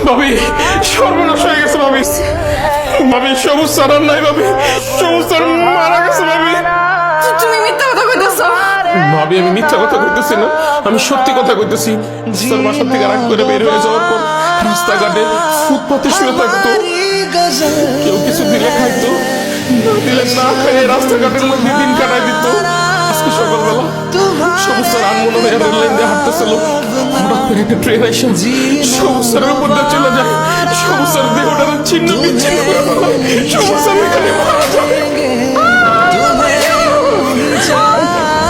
ভাবি সর্বনাশ হয়ে গেছে ভাবি। ভাবি সবুজ স্যার আর নাই ভাবি, সবুজ স্যার মারা গেছে ভাবি। তুমি মিথ্যা কথা কইতেছো। ভাবি আমি মিথ্যা কথা কইতেছি না, আমি সত্যি কথা কইতেছি। স্যার বাসার থেকে রাগ করে বের হয়ে যাওয়ার পর রাস্তাঘাটে ফুটপাতে শুয়ে থাকতো, কেউ কিছু দিলে খাইতো, না দিলে না খাইয়ে রাস্তাঘাটের মধ্যে দিন কাটাই দিত। আজকে সকালবেলা সবুজ স্যার আনমনে হয়ে রেল লাইন দিয়ে হাঁটতেছিল, হঠাৎ করে একটা ট্রেন এসে সবুজ স্যারের উপর দিয়ে চলে যায়। সবুজ স্যার দেহটা ছিন্ন বিচ্ছিন্ন করে ফেলায়, সবুজ স্যার এখানে মারা যায়।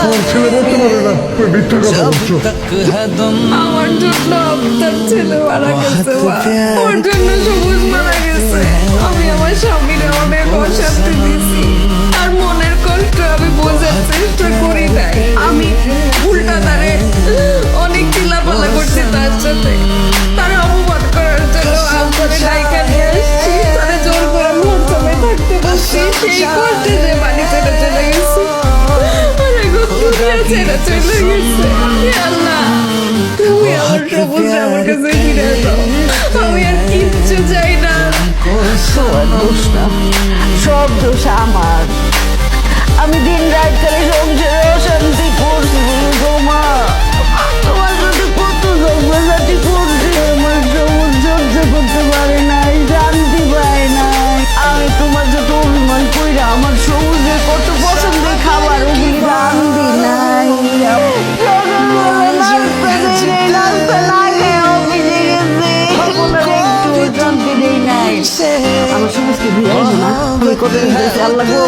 আমার ছেলে মরতে পারে না, তুমি মিথ্যা কথা বলছো। আমার জন্য আপনার ছেলে মারা গেছে মা। ওর জন্য সবুজ মারা গেছে। আমি আমার স্বামীরে অনেক অশান্তি দিছি, আর মনের কষ্ট আমি বোঝার চেষ্টা করি নাই। আমি উল্টা তারে অনেক চিল্লাপাল্লা করছি তার সাথে, তারে অপমান করার জন্য আপনারে ডাইকা নিয়ে আসছি, তারে জোর করে মোট সময় থাকতে বসছি। সেই কষ্টে যে বাড়ি ছেড়ে চলে গেছি, আর এখন দুনিয়া ছেড়ে চলে গেছে। হে আল্লাহ, তুমি আমার সবুজ আমার কাছে ফিরে দাও। আমি আর কিচ্ছু চাই না। তোমার দোষ না, সব দোষ আমার। আমি দিন রাত খালি সংসারে অশান্তি করছি তোমা। তোমার সাথে কত ঝগড়াঝাটি করছি, আমার সবুজ সহ্য করতে পারে নাই, শান্তি পায় নাই। আমি তোমার যত অভিমান কইরা আমার সবুজের কত পছন্দের খাবার ওগুলি রান্ধি নাই। সকালবেলা নাস্তা দেই নাই, নাস্তা না খেয়ে অফিসে গেছে, একটু শান্তি দেই নাই। আমার সবুজকে ফিরাই না, আমি কত দিতেছি আল্লাহ গো,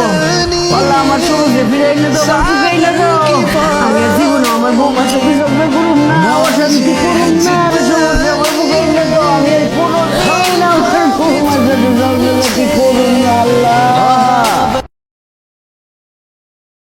আল্লাহ আমার সবুজকে ফিরাই না তো, আমার ফিরাই না তো। আমি আর জীবনে আমার বৌমার সাথে ঝগড়া করুন না, অশান্তি করুন না। আমি সবুজ আমার